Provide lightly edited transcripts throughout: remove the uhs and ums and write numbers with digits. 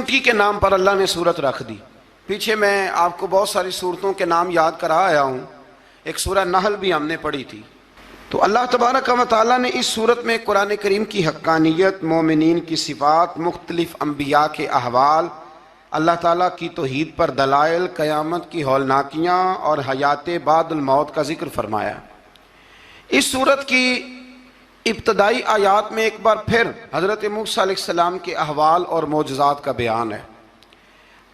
چیونٹی کے نام پر اللہ نے سورت رکھ دی. پیچھے میں آپ کو بہت ساری سورتوں کے نام یاد کرا آیا ہوں. ایک سورہ نحل بھی ہم نے پڑھی تھی. تو اللہ تبارک و تعالیٰ نے اس سورت میں قرآن کریم کی حقانیت، مومنین کی صفات، مختلف انبیاء کے احوال، اللہ تعالیٰ کی توحید پر دلائل، قیامت کی ہولناکیاں اور حیات بعد الموت کا ذکر فرمایا. اس سورت کی ابتدائی آیات میں ایک بار پھر حضرت موسیٰ علیہ السلام کے احوال اور معجزات کا بیان ہے.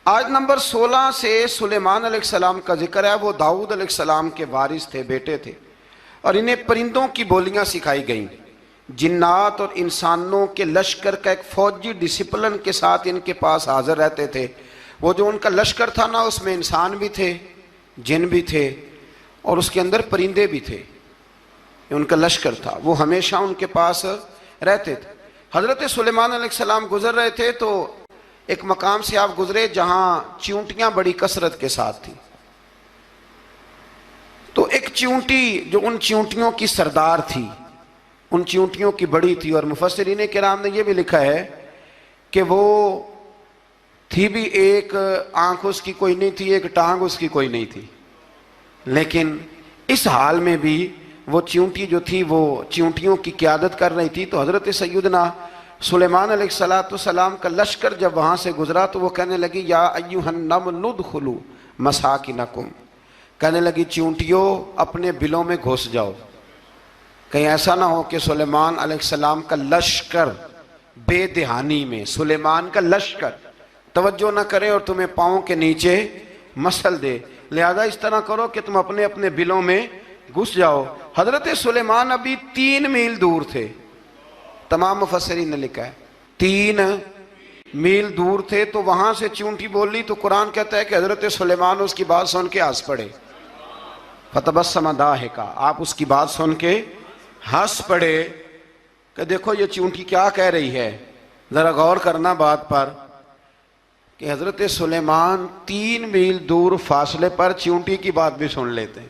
آیت نمبر 16 سے سلیمان علیہ السلام کا ذکر ہے. وہ داؤد علیہ السلام کے وارث تھے، بیٹے تھے، اور انہیں پرندوں کی بولیاں سکھائی گئیں. جنات اور انسانوں کے لشکر کا ایک فوجی ڈسپلن کے ساتھ ان کے پاس حاضر رہتے تھے. وہ جو ان کا لشکر تھا نا، اس میں انسان بھی تھے، جن بھی تھے، اور اس کے اندر پرندے بھی تھے. ان کا لشکر تھا، وہ ہمیشہ ان کے پاس رہتے تھے. حضرت سلیمان علیہ السلام گزر رہے تھے تو ایک مقام سے آپ گزرے جہاں چیونٹیاں بڑی کثرت کے ساتھ تھیں. تو ایک چیونٹی جو ان چیونٹیوں کی سردار تھی، ان چیونٹیوں کی بڑی تھی، اور مفسرین کرام نے یہ بھی لکھا ہے کہ وہ تھی بھی، ایک آنکھ اس کی کوئی نہیں تھی، ایک ٹانگ اس کی کوئی نہیں تھی، لیکن اس حال میں بھی وہ چیونٹی جو تھی وہ چیونٹیوں کی قیادت کر رہی تھی. تو حضرت سیدنا سلیمان علیہ السلام کا لشکر جب وہاں سے گزرا تو وہ کہنے لگی یا ایھا النمل ادخلوا مساکنکم، کہنے لگی چیونٹیوں اپنے بلوں میں گھس جاؤ، کہیں ایسا نہ ہو کہ سلیمان علیہ السلام کا لشکر بے دہانی میں، سلیمان کا لشکر توجہ نہ کرے اور تمہیں پاؤں کے نیچے مسل دے. لہذا اس طرح کرو کہ تم اپنے اپنے بلوں میں گھس جاؤ. حضرت سلیمان ابھی 3 میل دور تھے. تمام مفسرین نے لکھا ہے 3 میل دور تھے. تو وہاں سے چیونٹی بول لی تو قرآن کہتا ہے کہ حضرت سلیمان اس کی بات سن کے ہنس پڑے. فتبسم ضاحکا، آپ اس کی بات سن کے ہنس پڑے کہ دیکھو یہ چیونٹی کیا کہہ رہی ہے. ذرا غور کرنا بات پر کہ حضرت سلیمان 3 میل دور فاصلے پر چیونٹی کی بات بھی سن لیتے.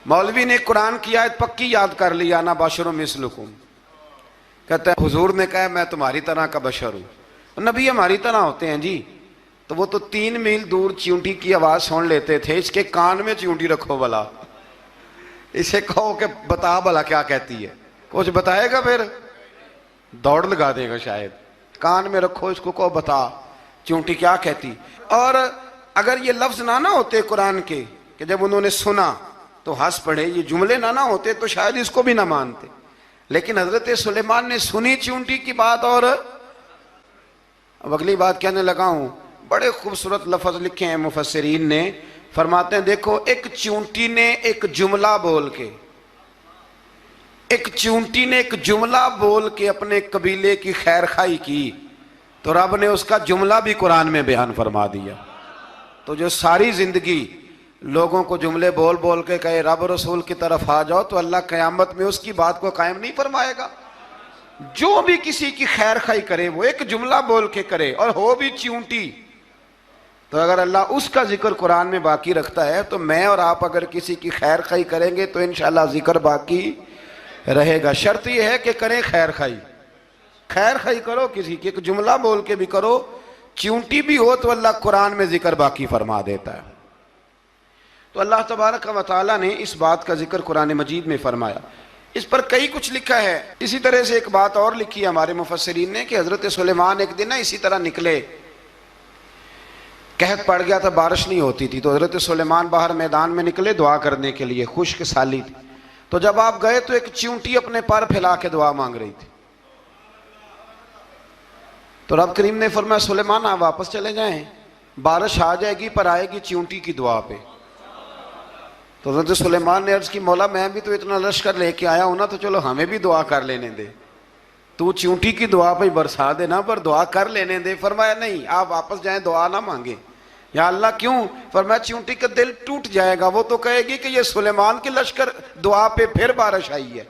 مولوی نے قرآن کی آیت پکی یاد کر لی، انا بشر مثلکم، کہتا ہے حضور نے کہا میں تمہاری طرح کا بشر ہوں. نبی ہماری طرح ہوتے ہیں جی. تو وہ تو 3 میل دور چیونٹی کی آواز سن لیتے تھے. اس کے کان میں چیونٹی رکھو بلا، اسے کہو کہ بتا بلا کیا کہتی ہے. کچھ بتائے گا پھر دوڑ لگا دے گا شاید. کان میں رکھو، اس کو کہو بتا چیونٹی کیا کہتی. اور اگر یہ لفظ نہ ہوتے قرآن کے کہ جب انہوں نے سنا تو ہنس پڑے، یہ جملے نہ ہوتے تو شاید اس کو بھی نہ مانتے. لیکن حضرت سلیمان نے سنی چیونٹی کی بات. اور اب اگلی بات کہنے لگا ہوں، بڑے خوبصورت لفظ لکھے ہیں مفسرین نے. فرماتے ہیں دیکھو ایک چیونٹی نے ایک جملہ بول کے، ایک چیونٹی نے ایک جملہ بول کے اپنے قبیلے کی خیر خواہی کی تو رب نے اس کا جملہ بھی قرآن میں بیان فرما دیا. تو جو ساری زندگی لوگوں کو جملے بول بول کے کہے رب رسول کی طرف آ جاؤ، تو اللہ قیامت میں اس کی بات کو قائم نہیں فرمائے گا. جو بھی کسی کی خیر خواہی کرے وہ ایک جملہ بول کے کرے، اور ہو بھی چیونٹی. تو اگر اللہ اس کا ذکر قرآن میں باقی رکھتا ہے تو میں اور آپ اگر کسی کی خیر خواہی کریں گے تو انشاءاللہ ذکر باقی رہے گا. شرط یہ ہے کہ کریں خیر خواہی. خیر خواہی کرو کسی کی، ایک جملہ بول کے بھی کرو، چیونٹی بھی ہو تو اللہ قرآن میں ذکر باقی فرما دیتا ہے. تو اللہ تبارک و تعالیٰ نے اس بات کا ذکر قرآن مجید میں فرمایا. اس پر کئی کچھ لکھا ہے. اسی طرح سے ایک بات اور لکھی ہے ہمارے مفسرین نے کہ حضرت سلیمان ایک دن اسی طرح نکلے، قحط پڑ گیا تھا، بارش نہیں ہوتی تھی. تو حضرت سلیمان باہر میدان میں نکلے دعا کرنے کے لیے، خشک سالی تھی. تو جب آپ گئے تو ایک چیونٹی اپنے پر پھیلا کے دعا مانگ رہی تھی. تو رب کریم نے فرمایا سلیمان آپ واپس چلے جائیں، بارش آ جائے گی پر آئے گی چیونٹی کی دعا پہ. تو حضرت سلیمان نے عرض کی مولا میں بھی تو اتنا لشکر لے کے آیا ہوں نا، تو چلو ہمیں بھی دعا کر لینے دے. تو چیونٹی کی دعا پہ برسا دینا پر دعا کر لینے دے. فرمایا نہیں آپ واپس جائیں، دعا نہ مانگیں. یا اللہ کیوں؟ فرمایا چیونٹی کا دل ٹوٹ جائے گا، وہ تو کہے گی کہ یہ سلیمان کے لشکر دعا پہ پھر بارش آئی ہے.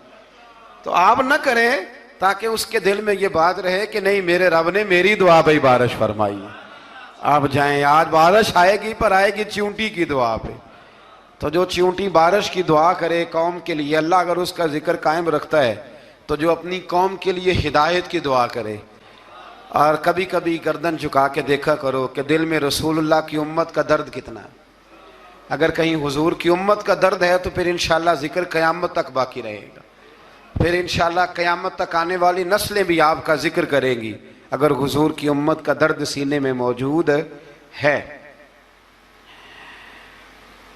تو آپ نہ کریں تاکہ اس کے دل میں یہ بات رہے کہ نہیں میرے رب نے میری دعا پہ بارش فرمائی ہے. آپ جائیں، آج بارش آئے گی پر آئے گی چیونٹی کی دعا پہ. تو جو چیونٹی بارش کی دعا کرے قوم کے لیے، اللہ اگر اس کا ذکر قائم رکھتا ہے تو جو اپنی قوم کے لیے ہدایت کی دعا کرے، اور کبھی کبھی گردن جھکا کے دیکھا کرو کہ دل میں رسول اللہ کی امت کا درد کتنا ہے۔ اگر کہیں حضور کی امت کا درد ہے تو پھر انشاءاللہ ذکر قیامت تک باقی رہے گا، پھر انشاءاللہ قیامت تک آنے والی نسلیں بھی آپ کا ذکر کریں گی اگر حضور کی امت کا درد سینے میں موجود ہے۔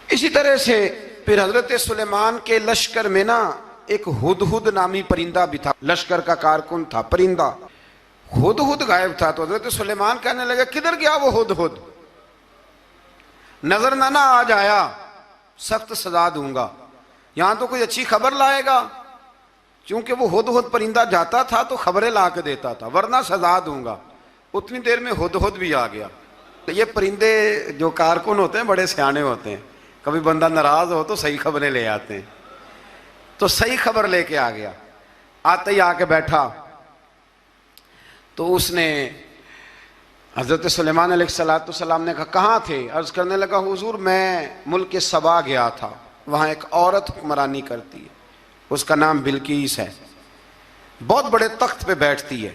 اسی طرح سے پھر حضرت سلیمان کے لشکر میں نا ایک ہدہد نامی پرندہ بھی تھا، لشکر کا کارکن تھا پرندہ۔ ہدہد غائب تھا تو حضرت سلیمان کہنے لگے کدھر گیا وہ ہدہد؟ نظر نہ آ جایا سخت سزا دوں گا، یہاں تو کوئی اچھی خبر لائے گا، چونکہ وہ ہدہد پرندہ جاتا تھا تو خبریں لا کے دیتا تھا، ورنہ سزا دوں گا۔ اتنی دیر میں ہدہد بھی آ گیا۔ یہ پرندے جو کارکن ہوتے ہیں بڑے سیانے ہوتے ہیں، کبھی بندہ ناراض ہو تو صحیح خبریں لے آتے ہیں، تو صحیح خبر لے کے آ گیا۔ آتے ہی آ کے بیٹھا تو اس نے حضرت سلیمان علیہ السلام نے کہا کہاں تھے؟ عرض کرنے لگا حضور میں ملک سبا گیا تھا، وہاں ایک عورت حکمرانی کرتی ہے، اس کا نام بلقیس ہے، بہت بڑے تخت پہ بیٹھتی ہے،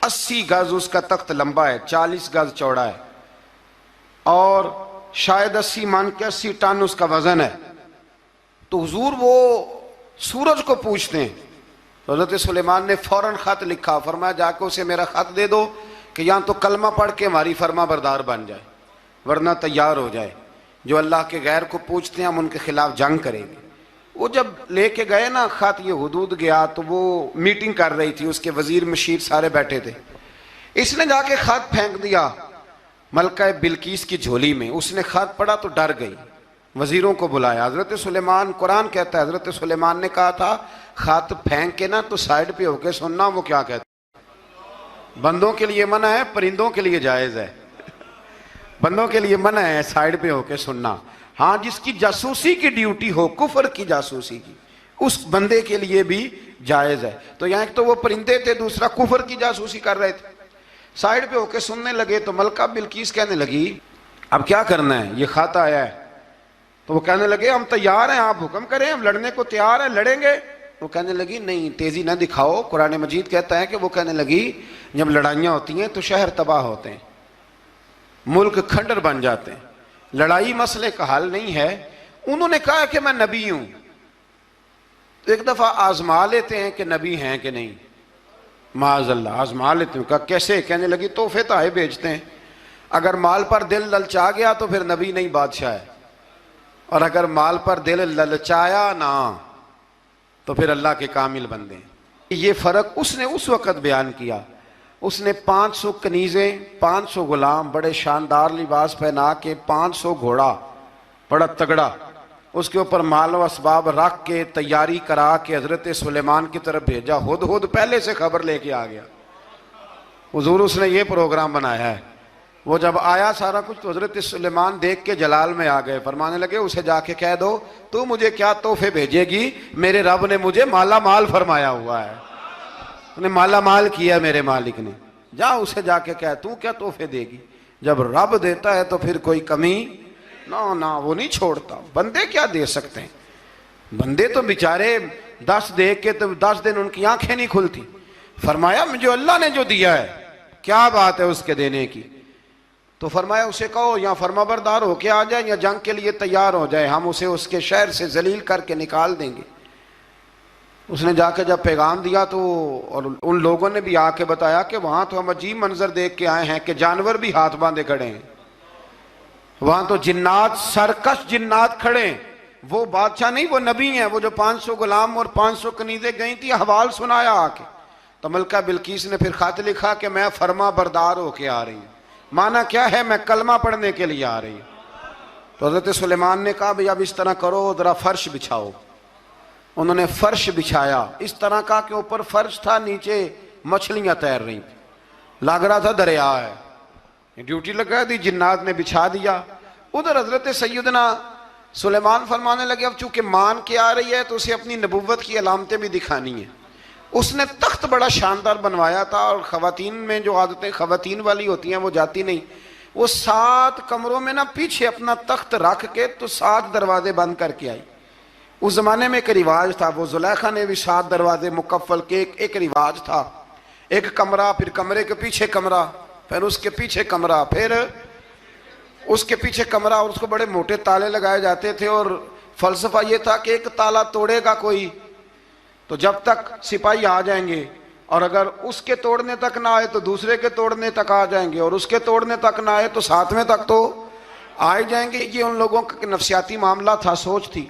80 گز اس کا تخت لمبا ہے، 40 گز چوڑا ہے، اور شاید 80 من کے 80 ٹن اس کا وزن ہے۔ تو حضور وہ سورج کو پوچھتے ہیں، تو حضرت سلیمان نے فوراً خط لکھا، فرمایا جا کے اسے میرا خط دے دو کہ یہاں تو کلمہ پڑھ کے ہماری فرما بردار بن جائے، ورنہ تیار ہو جائے، جو اللہ کے غیر کو پوچھتے ہیں ہم ان کے خلاف جنگ کریں گے۔ وہ جب لے کے گئے نا خط، یہ حدود گیا تو وہ میٹنگ کر رہی تھی، اس کے وزیر مشیر سارے بیٹھے تھے، اس نے جا کے خط پھینک دیا ملکہ بلقیس کی جھولی میں۔ اس نے خط پڑھا تو ڈر گئی، وزیروں کو بلایا۔ حضرت سلیمان، قرآن کہتا ہے حضرت سلیمان نے کہا تھا خط پھینک کے نا تو سائڈ پہ ہو کے سننا وہ کیا کہتا ہے۔ بندوں کے لیے منع ہے، پرندوں کے لیے جائز ہے۔ بندوں کے لیے منع ہے سائڈ پہ ہو کے سننا، ہاں جس کی جاسوسی کی ڈیوٹی ہو، کفر کی جاسوسی کی، اس بندے کے لیے بھی جائز ہے۔ تو یہاں ایک تو وہ پرندے تھے، دوسرا کفر کی جاسوسی کر رہے تھے، سائڈ پہ ہو کے سننے لگے۔ تو ملکہ بلقیس کہنے لگی اب کیا کرنا ہے، یہ خط آیا ہے۔ تو وہ کہنے لگے ہم تیار ہیں، آپ حکم کریں، ہم لڑنے کو تیار ہیں، لڑیں گے۔ وہ کہنے لگی نہیں تیزی نہ دکھاؤ، قرآن مجید کہتا ہے کہ وہ کہنے لگی جب لڑائیاں ہوتی ہیں تو شہر تباہ ہوتے ہیں، ملک کھنڈر بن جاتے ہیں، لڑائی مسئلے کا حل نہیں ہے۔ انہوں نے کہا کہ میں نبی ہوں، تو ایک دفعہ آزما لیتے ہیں کہ نبی ہیں کہ نہیں، معاذ اللہ آزما لیتے ہیں۔ کہا کیسے؟ کہنے لگی تحفے تائے بھیجتے ہیں، اگر مال پر دل للچا گیا تو پھر نبی نہیں بادشاہ ہے، اور اگر مال پر دل للچایا نہ تو پھر اللہ کے کامل بندے ہیں۔ یہ فرق اس نے اس وقت بیان کیا۔ اس نے 500 کنیزیں، 500 غلام، بڑے شاندار لباس پہنا کے، 500 گھوڑا بڑا تگڑا، اس کے اوپر مال و اسباب رکھ کے تیاری کرا کے حضرت سلیمان کی طرف بھیجا۔ ہدہد پہلے سے خبر لے کے آ گیا، حضور اس نے یہ پروگرام بنایا ہے۔ وہ جب آیا سارا کچھ تو حضرت سلیمان دیکھ کے جلال میں آ گئے، فرمانے لگے اسے جا کے کہہ دو تو مجھے کیا تحفے بھیجے گی، میرے رب نے مجھے مالا مال فرمایا ہوا ہے، انہیں مالا مال کیا میرے مالک نے، جا اسے جا کے کہہ تو کیا تحفے دے گی۔ جب رب دیتا ہے تو پھر کوئی کمی نہ وہ نہیں چھوڑتا۔ بندے کیا دے سکتے ہیں، بندے تو بیچارے 10 دے کے تو 10 دن ان کی آنکھیں نہیں کھلتی۔ فرمایا مجھے اللہ نے جو دیا ہے کیا بات ہے اس کے دینے کی، تو فرمایا اسے کہو یا فرما بردار ہو کے آ جائے یا جنگ کے لیے تیار ہو جائے، ہم اسے اس کے شہر سے ذلیل کر کے نکال دیں گے۔ اس نے جا کے جب پیغام دیا تو اور ان لوگوں نے بھی آ کے بتایا کہ وہاں تو ہم عجیب منظر دیکھ کے آئے ہیں کہ جانور بھی ہاتھ باندھے کھڑے ہیں، وہاں تو جنات، سرکش جنات کھڑے ہیں، وہ بادشاہ نہیں وہ نبی ہیں۔ وہ جو 500 غلام اور 500 کنیزیں گئی تھی حوال سنایا آ کے۔ تو ملکہ بلقیس نے پھر خط لکھا کہ میں فرما بردار ہو کے آ رہی ہوں۔ معنی کیا ہے؟ میں کلمہ پڑھنے کے لیے آ رہی ہوں۔ تو حضرت سلیمان نے کہا بھئی اب اس طرح کرو، ذرا فرش بچھاؤ۔ انہوں نے فرش بچھایا، اس طرح کا کہ اوپر فرش تھا، نیچے مچھلیاں تیر رہی تھیں، لگ رہا تھا دریا ہے۔ ڈیوٹی لگا دی، جنات نے بچھا دیا۔ ادھر حضرت سیدنا سلیمان فرمانے لگے اب چونکہ مان کے آ رہی ہے تو اسے اپنی نبوت کی علامتیں بھی دکھانی ہیں۔ اس نے تخت بڑا شاندار بنوایا تھا، اور خواتین میں جو عادتیں خواتین والی ہوتی ہیں وہ جاتی نہیں، وہ 7 کمروں میں نا پیچھے اپنا تخت رکھ کے تو 7 دروازے بند کر کے آئی۔ اس زمانے میں ایک رواج تھا، وہ زلیخا نے بھی 7 دروازے مکفل کے، ایک رواج تھا۔ ایک کمرہ، پھر کمرے کے پیچھے کمرہ، پھر اس کے پیچھے کمرہ، پھر اس کے پیچھے کمرہ، اور اس کو بڑے موٹے تالے لگائے جاتے تھے، اور فلسفہ یہ تھا کہ ایک تالا توڑے گا کوئی تو جب تک سپاہی آ جائیں گے، اور اگر اس کے توڑنے تک نہ آئے تو دوسرے کے توڑنے تک آ جائیں گے، اور اس کے توڑنے تک نہ آئے تو ساتویں تک تو آئے جائیں گے۔ یہ ان لوگوں کا نفسیاتی معاملہ تھا، سوچ تھی۔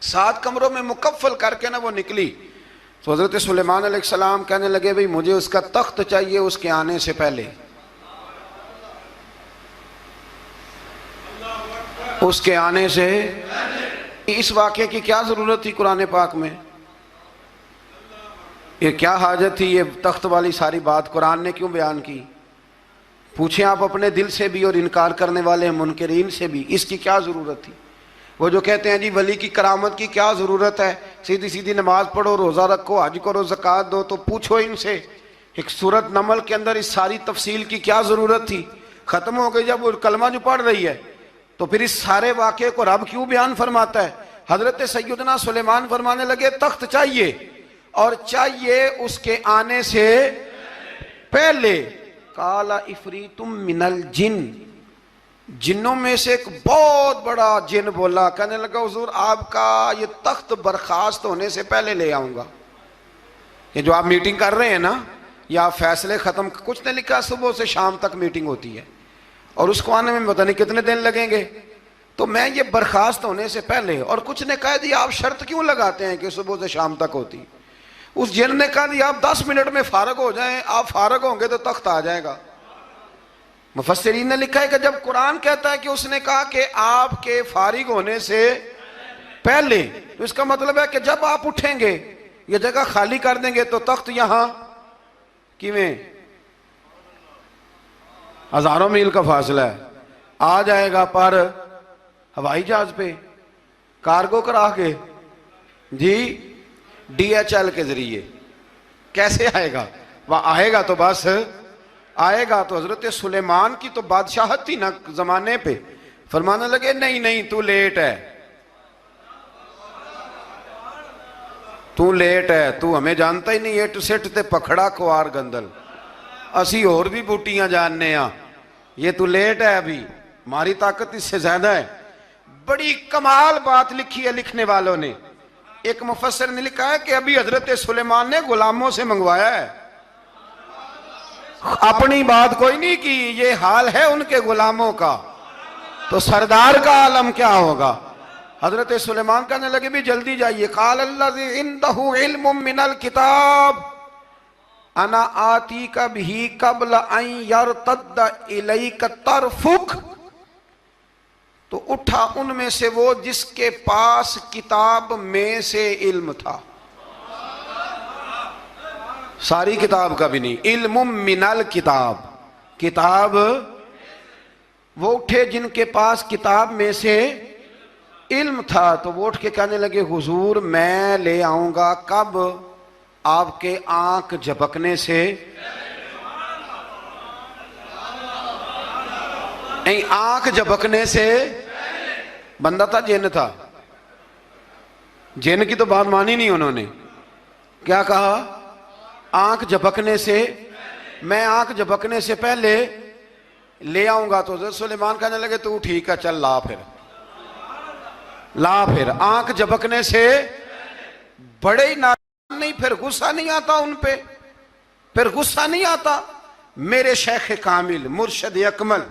7 کمروں میں مکفل کر کے نہ وہ نکلی تو حضرت سلیمان علیہ السلام کہنے لگے بھئی مجھے اس کا تخت چاہیے اس کے آنے سے پہلے، اس کے آنے سے۔ اس واقعے کی کیا ضرورت تھی قرآن پاک میں؟ یہ کیا حاجت تھی یہ تخت والی ساری بات قرآن نے کیوں بیان کی؟ پوچھیں آپ اپنے دل سے بھی اور انکار کرنے والے منکرین سے بھی، اس کی کیا ضرورت تھی؟ وہ جو کہتے ہیں جی ولی کی کرامت کی کیا ضرورت ہے، سیدھی سیدھی نماز پڑھو، روزہ رکھو، حج کرو، زکوٰۃ دو، تو پوچھو ان سے ایک سورت نمل کے اندر اس ساری تفصیل کی کیا ضرورت تھی؟ ختم ہو گئی جب وہ کلمہ جو پڑھ رہی ہے، تو پھر اس سارے واقعے کو رب کیوں بیان فرماتا ہے؟ حضرت سیدنا سلیمان فرمانے لگے تخت چاہیے، اور چاہیے اس کے آنے سے پہلے۔ قال عفریت من الجن، جنوں میں سے ایک بہت بڑا جن بولا، کہنے لگا حضور آپ کا یہ تخت برخاست ہونے سے پہلے لے آؤں گا۔ یہ جو آپ میٹنگ کر رہے ہیں نا، یا آپ فیصلے ختم، کچھ نے لکھا صبح سے شام تک میٹنگ ہوتی ہے اور اس کو آنے میں پتہ نہیں کتنے دن لگیں گے، تو میں یہ برخاست ہونے سے پہلے، اور کچھ نے کہا دی آپ شرط کیوں لگاتے ہیں کہ صبح سے شام تک ہوتی؟ اس جن نے کہا دی آپ 10 منٹ میں فارغ ہو جائیں، آپ فارغ ہوں گے تو تخت آ جائے گا۔ مفسرین نے لکھا ہے کہ جب قرآن کہتا ہے کہ اس نے کہا کہ آپ کے فارغ ہونے سے پہلے، تو اس کا مطلب ہے کہ جب آپ اٹھیں گے، یہ جگہ خالی کر دیں گے تو تخت یہاں کیویں ہزاروں میل کا فاصلہ ہے آ جائے گا، پر ہوائی جہاز پہ کارگو کرا کے، جی DHL کے ذریعے کیسے آئے گا؟ وہ آئے گا تو بس آئے گا۔ تو حضرت سلیمان کی تو بادشاہت تھی نا زمانے پہ، فرمانے لگے نہیں نہیں تو لیٹ ہے، تو لیٹ ہے، تو ہمیں جانتا ہی نہیں، ایٹ سٹ تے پکھڑا کوار گندل، اسی اور بھی بوٹیاں جاننے ہاں، یہ تو لیٹ ہے، ابھی ہماری طاقت اس سے زیادہ ہے۔ بڑی کمال بات لکھی ہے لکھنے والوں نے۔ ایک مفسر نے لکھا ہے کہ ابھی حضرت سلیمان نے غلاموں سے منگوایا ہے، اپنی بات کوئی نہیں کی، یہ حال ہے ان کے غلاموں کا، تو سردار کا عالم کیا ہوگا؟ حضرت سلیمان کہنے لگے بھی جلدی جائیے۔ قال الذی عنده علم من الکتاب انا آتیک بہ قبل ان یرتد الیک طرفک، تو اٹھا ان میں سے وہ جس کے پاس کتاب میں سے علم تھا، ساری کتاب کا بھی نہیں، علم من الکتاب، کتاب، وہ اٹھے جن کے پاس کتاب میں سے علم تھا، تو وہ اٹھ کے کہنے لگے حضور میں لے آؤں گا، کب؟ آپ کے آنکھ جھپکنے سے، نہیں آنکھ جھپکنے سے، بندہ تھا جن تھا، جن کی تو بات مانی نہیں انہوں نے، کیا کہا؟ آنکھ جھپکنے سے، میں آنکھ جھپکنے سے پہلے لے آؤں گا۔ تو حضرت سلیمان کہنے لگے تو ٹھیک ہے چل لا، پھر لا، پھر آنکھ جھپکنے سے بڑے ہی نادان نہیں، پھر غصہ نہیں آتا ان پہ، پھر غصہ نہیں آتا۔ میرے شیخ کامل، مرشد اکمل،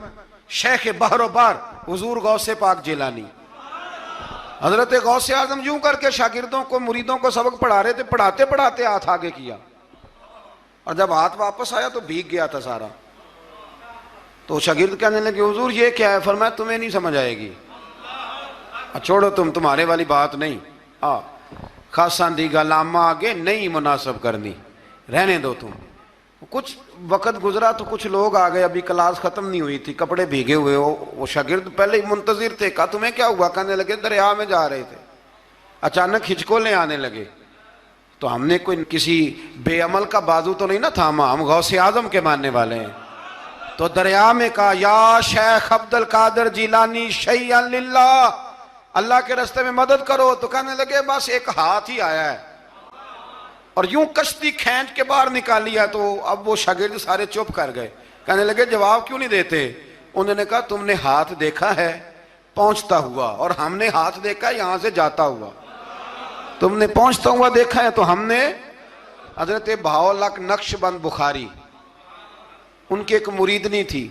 شیخ بحر و بار، حضور غوث پاک جیلانی، حضرت غوث اعظم یوں کر کے شاگردوں کو، مریدوں کو سبق پڑھا رہے تھے، پڑھاتے پڑھاتے ہاتھ آگے کیا، اور جب ہاتھ واپس آیا تو بھیگ گیا تھا سارا۔ تو شاگرد کہنے لگے حضور یہ کیا ہے؟ فرمایا تمہیں نہیں سمجھ آئے گی، چھوڑو تمہارے والی بات نہیں، خاصاں دی گل آمہ آگے نہیں مناسب کرنی، رہنے دو تم۔ کچھ وقت گزرا تو کچھ لوگ آ گئے، ابھی کلاس ختم نہیں ہوئی تھی، کپڑے بھیگے ہوئے ہو، وہ شاگرد پہلے ہی منتظر تھے، کہا تمہیں کیا ہوا؟ کہنے لگے دریا میں جا رہے تھے، اچانک ہچکولیں آنے لگے، تو ہم نے کوئی کسی بے عمل کا بازو تو نہیں نہ تھاما، ہم غوث اعظم کے ماننے والے ہیں، تو دریا میں کہا یا شیخ عبد القادر جیلانی شیئا للہ، اللہ کے راستے میں مدد کرو، تو کہنے لگے بس ایک ہاتھ ہی آیا ہے، اور یوں کشتی کھینچ کے باہر نکالی ہے. تو اب وہ شاگرد سارے چپ کر گئے, کہنے لگے جواب کیوں نہیں دیتے؟ انہوں نے کہا تم نے ہاتھ دیکھا ہے پہنچتا ہوا, اور ہم نے ہاتھ دیکھا یہاں سے جاتا ہوا. تم نے پہنچتا ہوا دیکھا ہے تو ہم نے. حضرت بہاؤالحق نقشبند بخاری, ان کی ایک مریدنی تھی,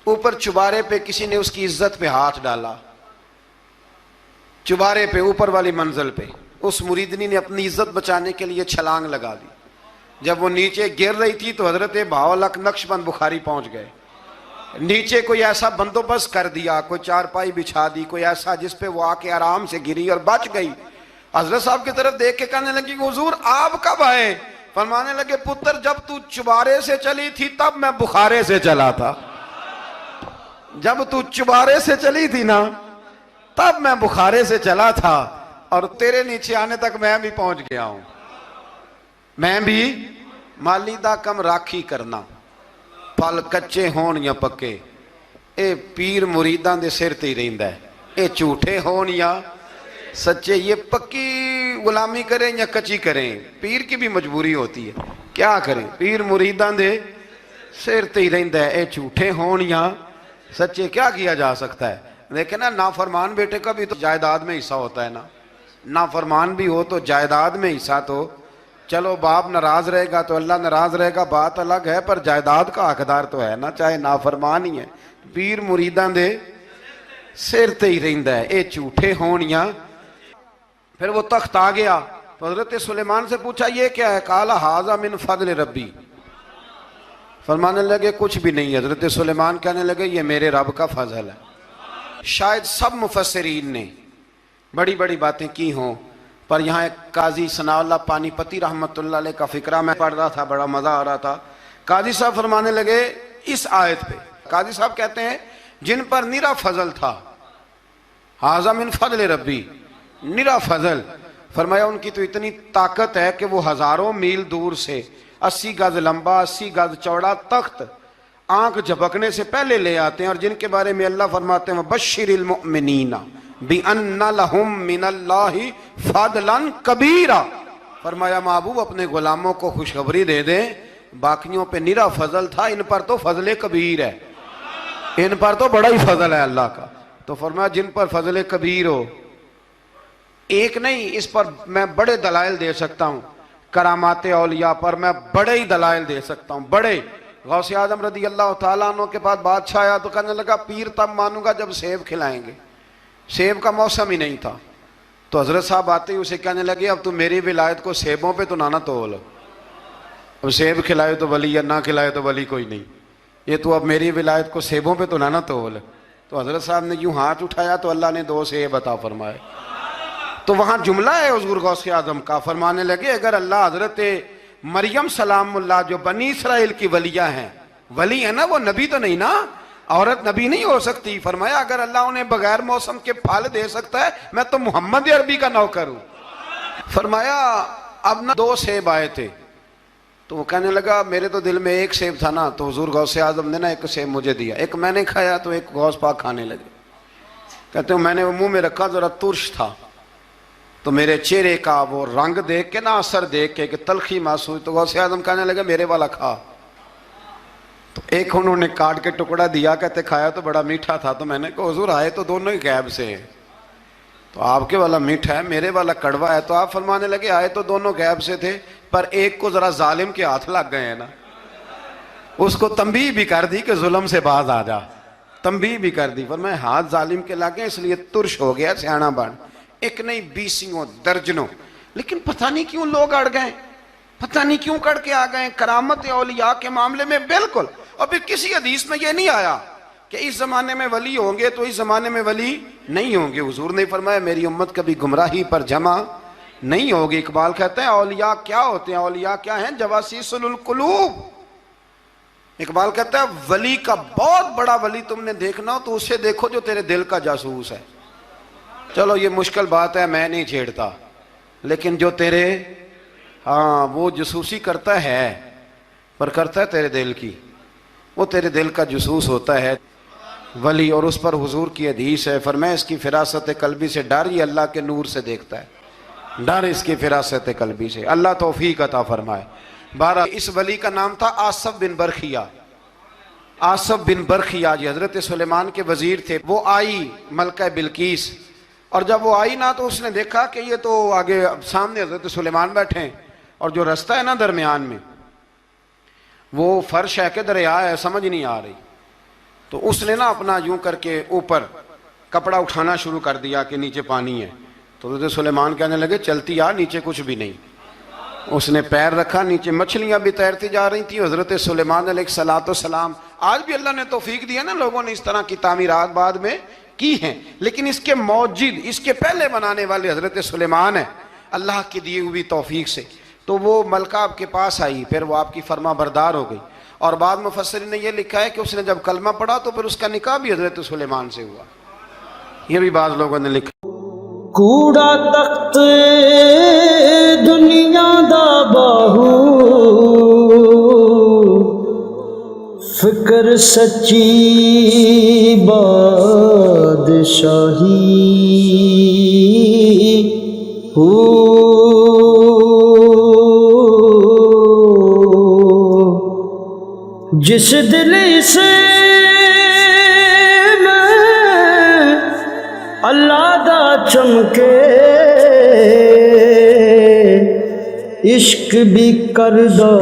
اوپر چبارے پہ کسی نے اس کی عزت پہ ہاتھ ڈالا, چبارے پہ اوپر والی منزل پہ. اس مریدنی نے اپنی عزت بچانے کے لیے چھلانگ لگا دی. جب وہ نیچے گر رہی تھی تو حضرت بہاؤالحق نقشبند بخاری پہنچ گئے. نیچے کوئی ایسا بندوبست کر دیا, کوئی چارپائی بچھا دی, کوئی ایسا جس پہ وہ آ کے آرام سے گری اور بچ گئی. حضرت صاحب کی طرف دیکھ کے کہنے لگی حضور آپ کب آئے؟ فرمانے لگے پتر جب تو چبارے سے چلی تھی تب میں بخارے سے چلا تھا. جب تو چبارے سے چلی تھی نا تب میں بخارے سے چلا تھا, اور تیرے نیچے آنے تک میں بھی پہنچ گیا ہوں. میں بھی مالیدہ کم راکھی کرنا, پھل کچے ہون یا پکے, اے پیر مریداں دے سر تے ہی رہندا ہے. اے جھوٹے ہون یا سچے, یہ پکی غلامی کریں یا کچی کریں, پیر کی بھی مجبوری ہوتی ہے. کیا کریں, پیر مریداں دے سر تے ہی رہندا ہے. اے جھوٹے ہون یا سچے, کیا کیا جا سکتا ہے؟ لیکن نا نافرمان بیٹے کا بھی تو جائیداد میں حصہ ہوتا ہے نا. نافرمان بھی ہو تو جائیداد میں حصہ تو, چلو باپ ناراض رہے گا تو اللہ ناراض رہے گا, بات الگ ہے, پر جائیداد کا حقدار تو ہے نا, چاہے نافرمان ہی ہے. پیر مریداں دے سر تے ہی رہندا ہے. اے جھوٹے ہون یا. پھر وہ تخت آ گیا تو حضرت سلیمان سے پوچھا یہ کیا ہے؟ قال ھذا من فضل ربی. فرمانے لگے کچھ بھی نہیں. حضرت سلیمان کہنے لگے یہ میرے رب کا فضل ہے. شاید سب مفسرین نے بڑی بڑی باتیں کی ہوں, پر یہاں ایک قاضی ثناء اللہ پانی پتی رحمت اللہ علیہ کا فقرہ میں پڑھ رہا تھا, بڑا مزہ آ رہا تھا. قاضی صاحب فرمانے لگے اس آیت پہ, قاضی صاحب کہتے ہیں جن پر نرا فضل تھا, ھذا من فضل ربی, نرا فضل. فرمایا ان کی تو اتنی طاقت ہے کہ وہ ہزاروں میل دور سے 80 گز لمبا 80 گز چوڑا تخت آنکھ جھپکنے سے پہلے لے آتے ہیں, اور جن کے بارے میں اللہ فرماتے ہیں وَبَشِّرِ الْمُؤْمِنِينَ بِأَنَّ لَهُم مِّنَ اللَّهِ فَضْلًا كَبِيرًا. فرمایا محبوب اپنے غلاموں کو خوشخبری دے دیں, باقیوں پہ نرا فضل تھا, ان پر تو فضل کبیر ہے, ان پر تو بڑا ہی فضل ہے اللہ کا. تو فرمایا جن پر فضل کبیر ہو, ایک نہیں, اس پر میں بڑے دلائل دے سکتا ہوں. کرامات اولیاء پر میں بڑے ہی دلائل دے سکتا ہوں, بڑے. غوث اعظم رضی اللہ تعالیٰ عنہ کے پاس بادشاہ آیا تو کہنے لگا پیر تب مانوں گا جب سیب کھلائیں گے. سیب کا موسم ہی نہیں تھا. تو حضرت صاحب آتے ہی اسے کہنے لگے اب تو میری ولایت کو سیبوں پہ تو نہ تول, اب سیب کھلائے تو ولی یا نہ کھلائے تو ولی کوئی نہیں, یہ تو اب میری ولایت کو سیبوں پہ تو نہ تول. تو حضرت صاحب نے یوں ہاتھ اٹھایا تو اللہ نے 2 سیب عطا فرمائے. تو وہاں جملہ ہے حضور غوث اعظم کا, فرمانے لگے اگر اللہ حضرت مریم سلام اللہ جو بنی اسرائیل کی ولیہ ہیں, ولی ہے نا, وہ نبی تو نہیں نا, عورت نبی نہیں ہو سکتی. فرمایا اگر اللہ انہیں بغیر موسم کے پھل دے سکتا ہے, میں تو محمد عربی کا نوکر ہوں. فرمایا اب نہ 2 سیب آئے تھے, تو وہ کہنے لگا میرے تو دل میں 1 سیب تھا نا, تو حضور غوث اعظم نے نا 1 سیب مجھے دیا, 1 میں نے کھایا تو 1 غوث پاک کھانے لگے. کہتے ہیں میں نے وہ منہ میں رکھا, ذرا ترش تھا, تو میرے چہرے کا وہ رنگ دیکھ کے نا, اثر دیکھ کے کہ تلخی محسوس, تو غوث اعظم کہنے لگے میرے والا کھا. تو 1 انہوں نے کاٹ کے ٹکڑا دیا, کہتے کھایا تو بڑا میٹھا تھا. تو میں نے کہا حضور آئے تو دونوں ہی غیب سے ہیں, تو آپ کے والا میٹھا ہے میرے والا کڑوا ہے. تو آپ فرمانے لگے آئے تو دونوں غیب سے تھے, پر ایک کو ذرا ظالم کے ہاتھ لگ گئے ہیں نا, اس کو تنبیہ بھی کر دی کہ ظلم سے باز آ جا, تنبیہ بھی کر دی. فرمایا ہاتھ ظالم کے لگے اس لیے ترش ہو گیا, سیانا بن. 1 نہیں 20 درجنوں. لیکن پتہ نہیں کیوں لوگ اڑ گئے, پتہ نہیں کیوں کڑ کے آ گئے کرامت اولیاء کے معاملے میں. بالکل. اور پھر کسی حدیث میں یہ نہیں آیا کہ اس زمانے میں ولی ہوں گے تو اس زمانے میں ولی نہیں ہوں گے. حضور نے فرمایا میری امت کبھی گمراہی پر جمع نہیں ہوگی. اقبال کہتے ہیں اولیاء کیا ہوتے ہیں, اولیاء کیا ہیں, جواسیس القلوب. اقبال کہتا ہے ولی کا بہت بڑا ولی تم نے دیکھنا ہو تو اسے دیکھو جو تیرے دل کا جاسوس ہے. چلو یہ مشکل بات ہے, میں نہیں چھیڑتا, لیکن جو تیرے وہ جاسوسی کرتا ہے, پر کرتا ہے تیرے دل کی, وہ تیرے دل کا جاسوس ہوتا ہے ولی. اور اس پر حضور کی حدیث ہے, فرمایا اس کی فراست قلبی سے ڈر, یہ اللہ کے نور سے دیکھتا ہے. ڈر اس کی فراست قلبی سے، اللہ توفیق عطا فرمائے۔ بہرحال اس ولی کا نام تھا آصف بن برخیہ۔ آصف بن برخیہ جی حضرت سلیمان کے وزیر تھے۔ وہ آئی ملکہ بلقیس، اور جب وہ آئی نا تو اس نے دیکھا کہ یہ تو آگے سامنے حضرت سلیمان بیٹھے ہیں، اور جو رستہ ہے نا درمیان میں وہ فرش ہے کہ دریا ہے سمجھ نہیں آ رہی، تو اس نے نا اپنا یوں کر کے اوپر کپڑا اٹھانا شروع کر دیا کہ نیچے پانی ہے، تو حضرت سلیمان کہنے لگے چلتی آ، نیچے کچھ بھی نہیں۔ اس نے پیر رکھا، نیچے مچھلیاں بھی تیرتی جا رہی تھیں۔ حضرت سلیمان علیہ السلام، آج بھی اللہ نے توفیق دیا نا، لوگوں نے اس طرح کی تعمیرات بعد میں کی ہیں، لیکن اس کے موجد، اس کے پہلے بنانے والے حضرت سلیمان ہیں اللہ کی دی ہوئی توفیق سے۔ تو وہ ملکہ آپ کے پاس آئی، پھر وہ آپ کی فرما بردار ہو گئی، اور بعد مفسرین نے یہ لکھا ہے کہ اس نے جب کلمہ پڑھا تو پھر اس کا نکاح بھی حضرت سلیمان سے ہوا، یہ بھی بعض لوگوں نے لکھا۔ کوڑا تخت دنیا دا باہو، فکر سچی بادشاہی ہو، جس دل سے اللہ دا چمکے، عشق بھی کردہ